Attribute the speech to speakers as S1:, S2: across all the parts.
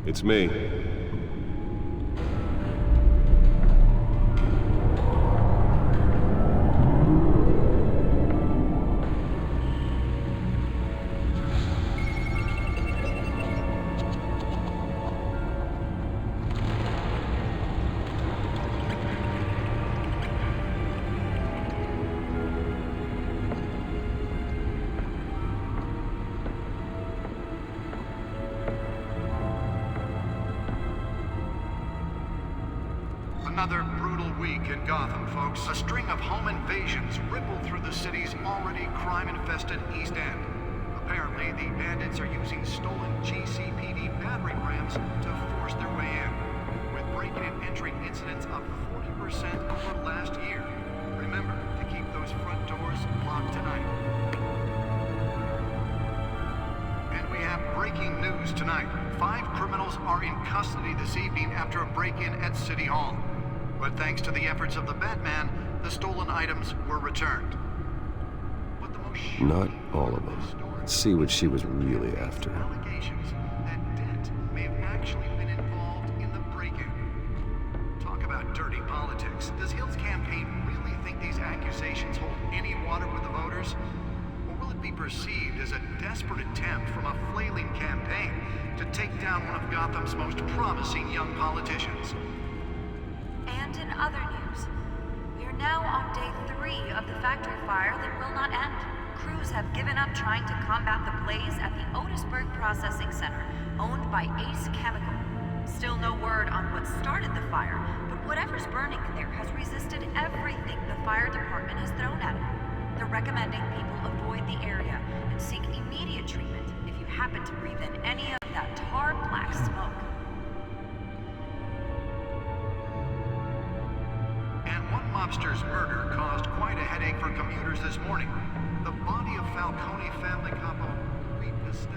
S1: It's me.
S2: Another brutal week in Gotham, folks. A string of home invasions rippled through the city's already crime-infested East End. Apparently, the bandits are using stolen GCPD battering rams to force their way in, with breaking and entering incidents up 40% over last year. Remember to keep those front doors locked tonight. And we have breaking news tonight. 5 criminals are in custody this evening after a break-in at City Hall. But thanks to the efforts of the Batman, the stolen items were returned. But the most
S1: Not all of them. Let's see what she was really after.
S2: allegations that Dent may have actually been involved in the break-in. Talk about dirty politics. Does Hill's campaign really think these accusations hold any water with the voters? Or will it be perceived as a desperate attempt from a flailing campaign to take down one of Gotham's most promising young politicians?
S3: And in other news, we are now on day 3 of the factory fire that will not end. Crews have given up trying to combat the blaze at the Otisburg Processing Center, owned by Ace Chemical. Still no word on what started the fire, but whatever's burning in there has resisted everything the fire department has thrown at it. They're recommending people avoid the area and seek immediate treatment if you happen to breathe in any of that tar black smoke.
S2: One mobster's murder caused quite a headache for commuters this morning. The body of Falcone family couple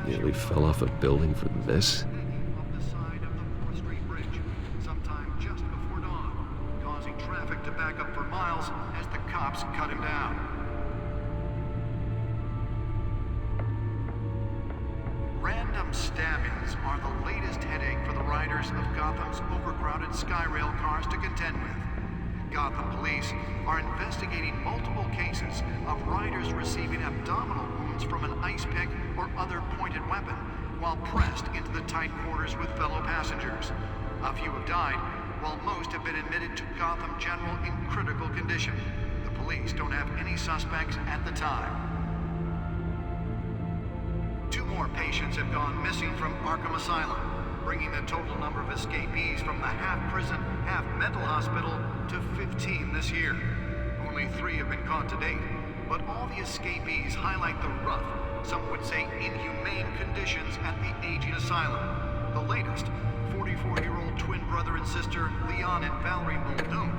S1: Nearly fell off a building for this?
S2: off the side of the 4th Street Bridge, sometime just before dawn, causing traffic to back up for miles as the cops cut him down. Random stabbings are the latest headache for the riders of Gotham's overcrowded Skyrail cars to contend with. Gotham police are investigating multiple cases of riders receiving abdominal wounds from an ice pick or other pointed weapon while pressed into the tight quarters with fellow passengers. A few have died, while most have been admitted to Gotham General in critical condition. The police don't have any suspects at the time. 2 more patients have gone missing from Arkham Asylum, bringing the total number of escapees from the half-prison, half-mental hospital to 15 this year. Only 3 have been caught to date, but all the escapees highlight the rough, some would say inhumane conditions at the aging asylum. The latest, 44-year-old twin brother and sister Leon and Valerie Muldoon,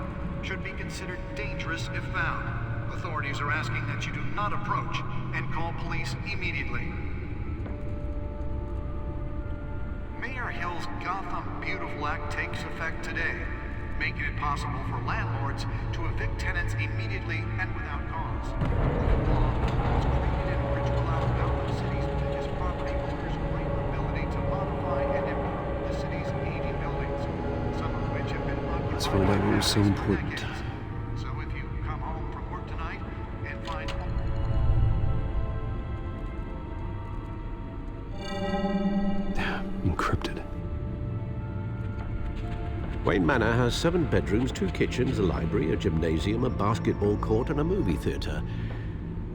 S2: should be considered dangerous if found. Authorities are asking that you do not approach and call police immediately. Mayor Hill's Gotham Beautiful Act takes effect today, making it possible for landlords to evict tenants immediately and without cause. The law was created in order to allow Gotham City's biggest property owners greater ability to modify and improve the city's aging buildings, some of which have been occupied
S1: Let's find out what was so
S2: for
S1: important.
S2: decades. So if you come home from work tonight and find
S1: Encrypted.
S4: Wayne Manor has 7 bedrooms, 2 kitchens, a library, a gymnasium, a basketball court, and a movie theater.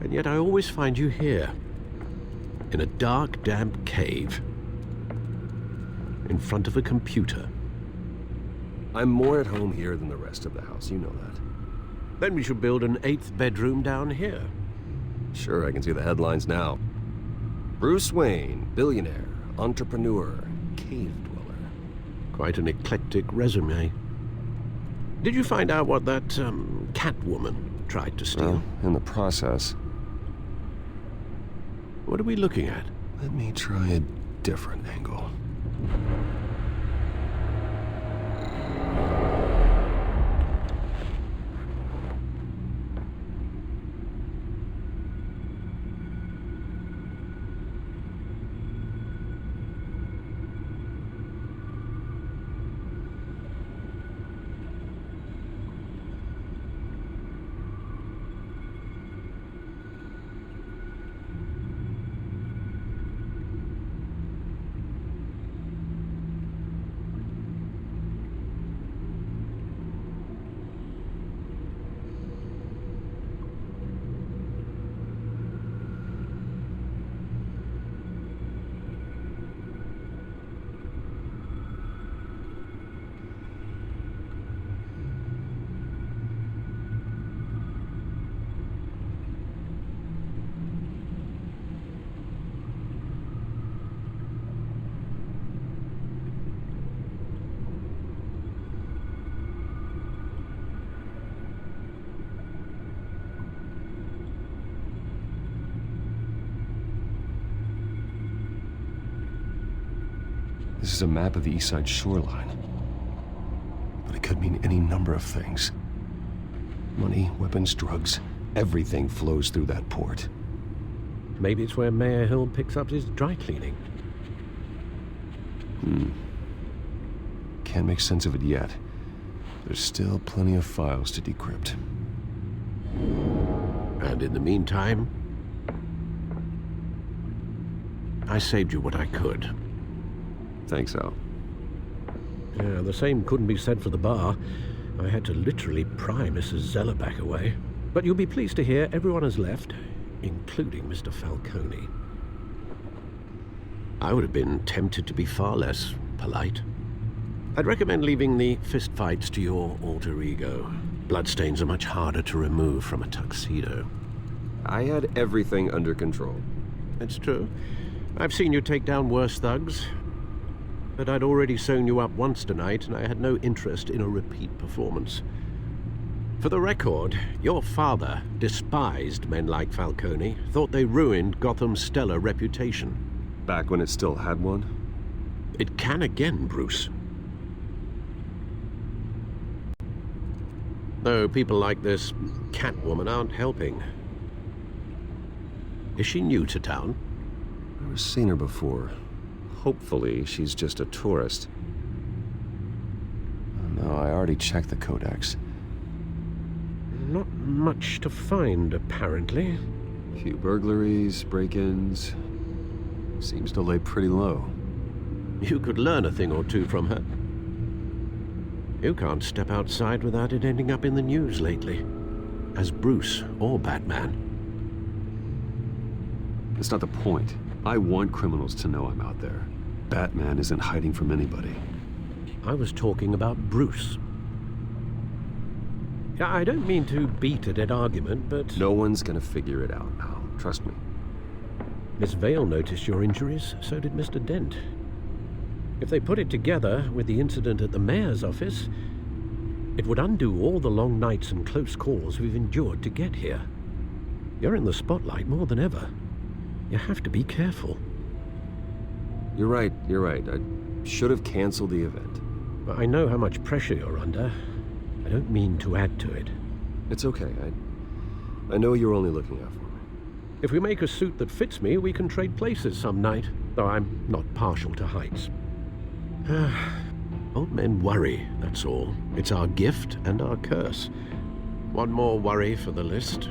S4: And yet I always find you here, in a dark, damp cave, in front of a computer.
S1: I'm more at home here than the rest of the house, you know that.
S4: Then we should build an 8th bedroom down here.
S1: Sure, I can see the headlines now. Bruce Wayne, billionaire, entrepreneur, cave dweller.
S4: Quite an eclectic resume. Did you find out what that, Catwoman tried to steal?
S1: Well, in the process.
S4: What are we looking at?
S1: Let me try a different angle. This is a map of the east side shoreline. But it could mean any number of things. Money, weapons, drugs, everything flows through that port.
S4: Maybe it's where Mayor Hill picks up his dry cleaning.
S1: Can't make sense of it yet. There's still plenty of files to decrypt.
S4: And in the meantime, I saved you what I could.
S1: Thanks, Al.
S4: Yeah, the same couldn't be said for the bar. I had to literally pry Mrs. Zeller back away. But you'll be pleased to hear everyone has left, including Mr. Falcone. I would have been tempted to be far less polite. I'd recommend leaving the fistfights to your alter ego. Bloodstains are much harder to remove from a tuxedo.
S1: I had everything under control.
S4: It's true. I've seen you take down worse thugs. But I'd already sewn you up once tonight, and I had no interest in a repeat performance. For the record, your father despised men like Falcone, thought they ruined Gotham's stellar reputation.
S1: Back when it still had one?
S4: It can again, Bruce. Though people like this Catwoman aren't helping. Is she new to town?
S1: I've never seen her before. Hopefully, she's just a tourist. No, I already checked the codex.
S4: Not much to find, apparently.
S1: A few burglaries, break-ins. Seems to lay pretty low.
S4: You could learn a thing or two from her. You can't step outside without it ending up in the news lately. As Bruce or Batman.
S1: That's not the point. I want criminals to know I'm out there. Batman isn't hiding from anybody.
S4: I was talking about Bruce. Yeah, I don't mean to beat a dead argument, but...
S1: No one's gonna figure it out, pal. Trust me.
S4: Miss Vale noticed your injuries, so did Mr. Dent. If they put it together with the incident at the mayor's office, it would undo all the long nights and close calls we've endured to get here. You're in the spotlight more than ever. You have to be careful.
S1: You're right. I should have canceled the event.
S4: But I know how much pressure you're under. I don't mean to add to it.
S1: It's okay. I know you're only looking out for me.
S4: If we make a suit that fits me, we can trade places some night, though I'm not partial to heights. Old men worry, that's all. It's our gift and our curse. One more worry for the list.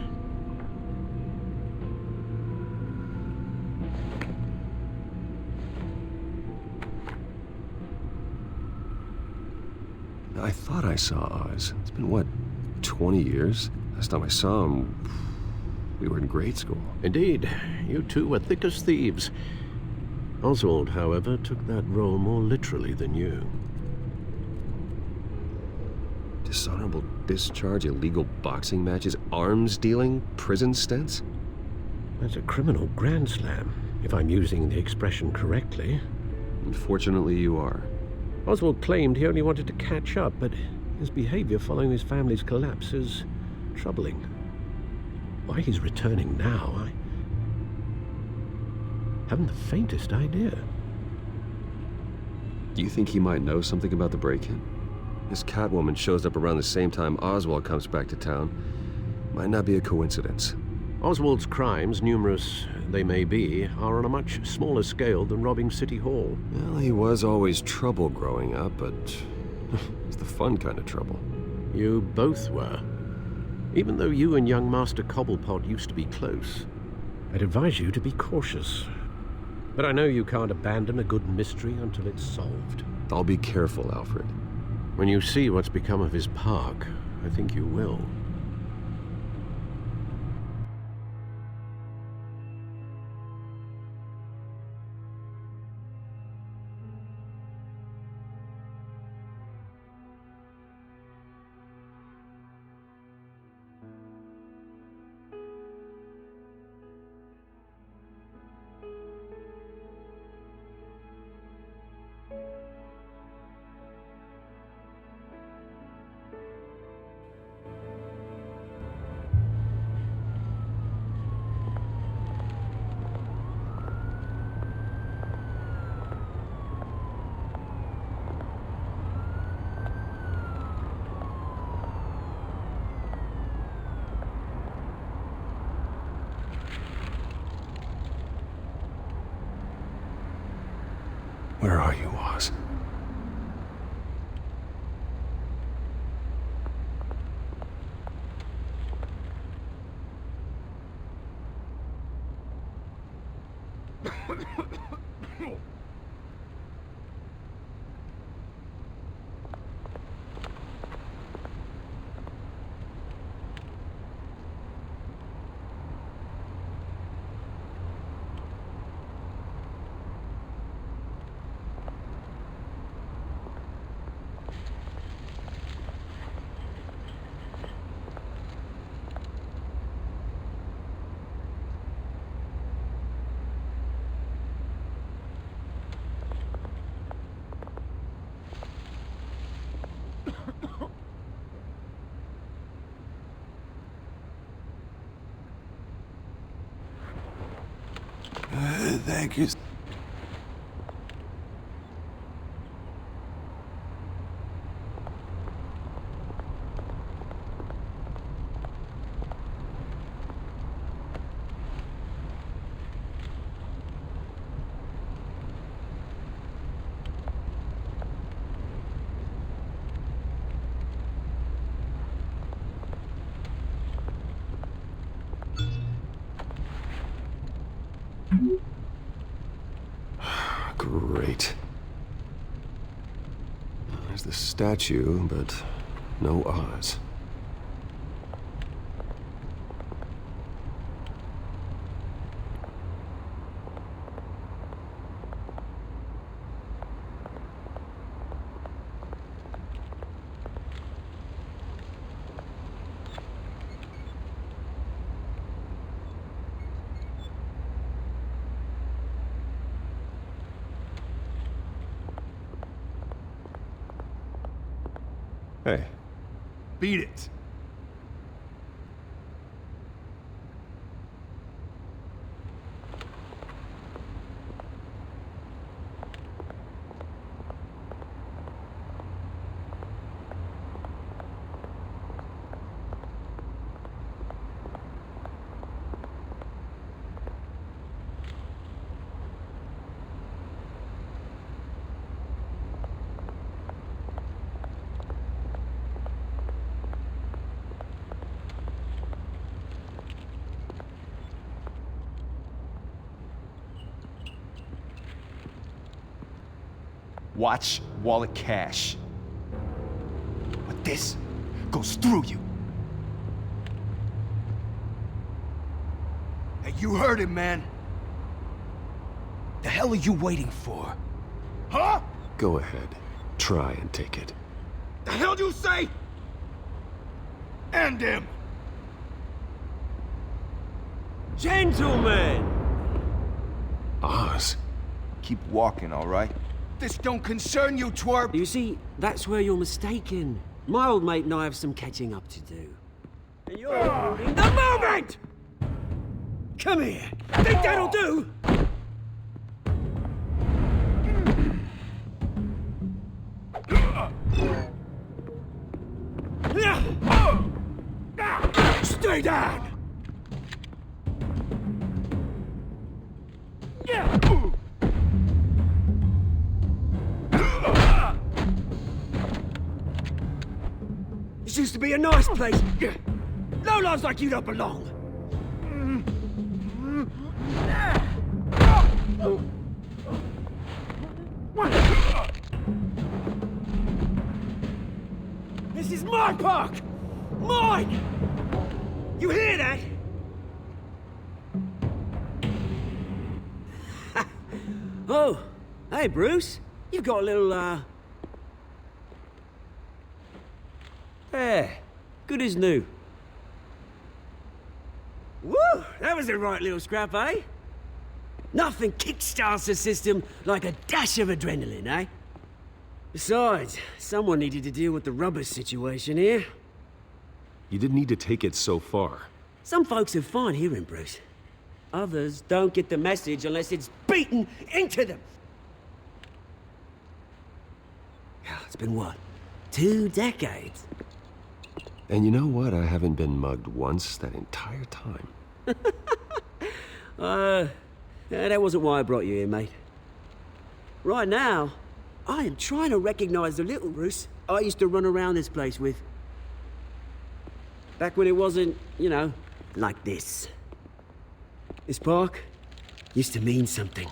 S1: I thought I saw Oz. It's been, what, 20 years? Last time I saw him, we were in grade school.
S4: Indeed, you two were thick as thieves. Oswald, however, took that role more literally than you.
S1: Dishonorable discharge, illegal boxing matches, arms dealing, prison stints?
S4: That's a criminal grand slam, if I'm using the expression correctly.
S1: Unfortunately, you are.
S4: Oswald claimed he only wanted to catch up, but his behavior following his family's collapse is troubling. Why he's returning now, I haven't the faintest idea.
S1: Do you think he might know something about the break-in? This Catwoman shows up around the same time Oswald comes back to town. Might not be a coincidence.
S4: Oswald's crimes, numerous they may be, are on a much smaller scale than robbing City Hall.
S1: Well, he was always trouble growing up, but it's the fun kind of trouble.
S4: You both were. Even though you and young Master Cobblepot used to be close, I'd advise you to be cautious. But I know you can't abandon a good mystery until it's solved.
S1: I'll be careful, Alfred.
S4: When you see what's become of his park, I think you will.
S1: Where are you, Oz? Thank you. Great. There's the statue, but no Oz. Hey.
S5: Beat it. Watch wallet cash. But this goes through you. Hey, you heard him, man. The hell are you waiting for? Huh?
S1: Go ahead. Try and take it.
S5: The hell do you say? End him!
S6: Gentlemen!
S1: Oz?
S5: Keep walking, all right? This don't concern you, twerp!
S6: You see, that's where you're mistaken. My old mate and I have some catching up to do. And you're ruining the moment! Come here. Think that'll do? Stay down! This used to be a nice place. No lives like you don't belong. This is my park! Mine! You hear that? Oh, hey Bruce. You've got a little, There. Good as new. Woo! That was a right little scrap, eh? Nothing kickstarts the system like a dash of adrenaline, eh? Besides, someone needed to deal with the rubbish situation here.
S1: You didn't need to take it so far.
S6: Some folks are fine hearing, Bruce. Others don't get the message unless it's beaten into them. It's been what? 2 decades?
S1: And you know what? I haven't been mugged once that entire time.
S6: That wasn't why I brought you here, mate. Right now, I am trying to recognize the little Bruce I used to run around this place with. Back when it wasn't, you know, like this. This park used to mean something.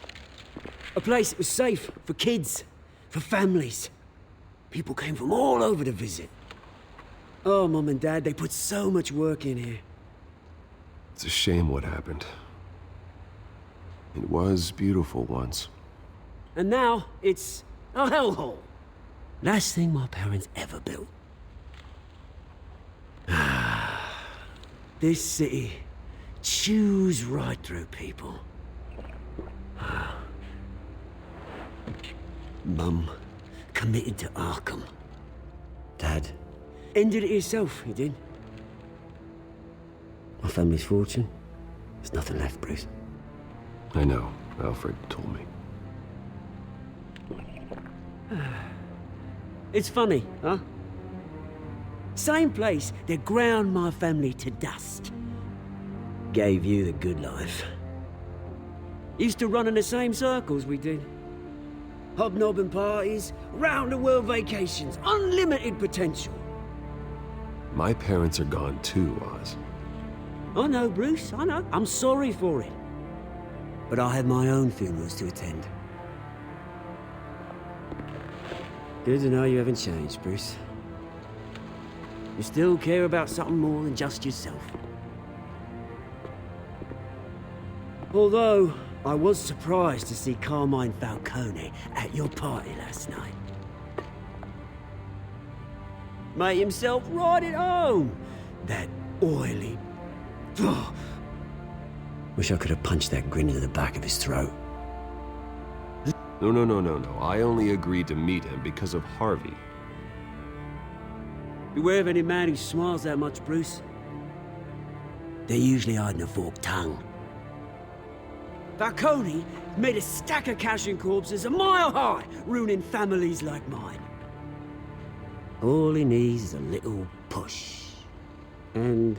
S6: A place that was safe for kids, for families. People came from all over to visit. Oh, Mum and Dad, they put so much work in here.
S1: It's a shame what happened. It was beautiful once.
S6: And now, it's a hellhole. Last thing my parents ever built. This city chews right through people. Mum committed to Arkham. Dad ended it himself, he did. My family's fortune, there's nothing left, Bruce.
S1: I know. Alfred told me.
S6: It's funny, huh? Same place that ground my family to dust. Gave you the good life. Used to run in the same circles we did. Hobnobbing parties, round-the-world vacations, unlimited potential.
S1: My parents are gone too, Oz.
S6: I know, Bruce, I know. I'm sorry for it. But I have my own funerals to attend. Good to know you haven't changed, Bruce. You still care about something more than just yourself. Although, I was surprised to see Carmine Falcone at your party last night. Made himself right at home. That oily... Oh. Wish I could have punched that grin into the back of his throat.
S1: No. I only agreed to meet him because of Harvey.
S6: Beware of any man who smiles that much, Bruce. They're usually hiding a forked tongue. Falcone made a stack of cash and corpses a mile high, ruining families like mine. All he needs is a little push. And...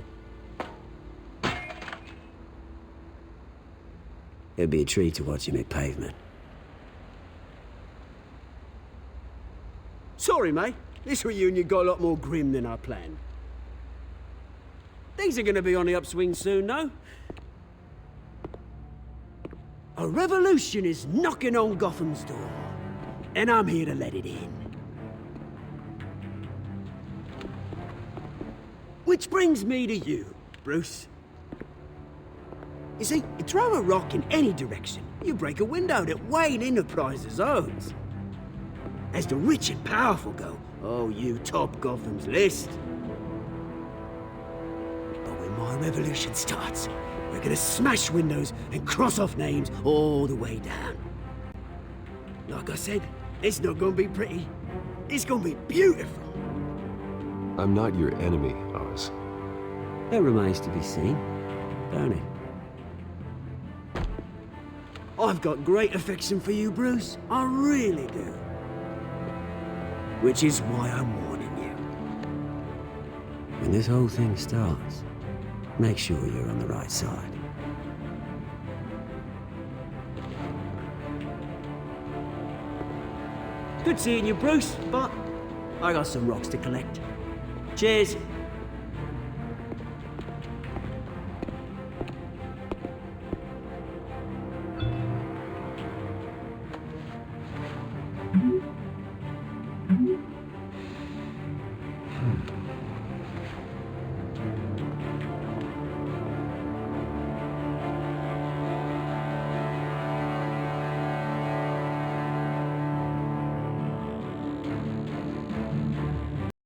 S6: it'd be a treat to watch him hit pavement. Sorry, mate. This reunion got a lot more grim than I planned. Things are gonna be on the upswing soon, though. A revolution is knocking on Gotham's door, and I'm here to let it in. Which brings me to you, Bruce. You see, you throw a rock in any direction, you break a window that Wayne Enterprises owns. As the rich and powerful go, oh, you top Gotham's list. But when my revolution starts, we're gonna smash windows and cross off names all the way down. Like I said, it's not gonna be pretty. It's gonna be beautiful.
S1: I'm not your enemy, Oz.
S6: That remains to be seen, don't it? I've got great affection for you, Bruce. I really do. Which is why I'm warning you. When this whole thing starts, make sure you're on the right side. Good seeing you, Bruce, but I got some rocks to collect. Cheers.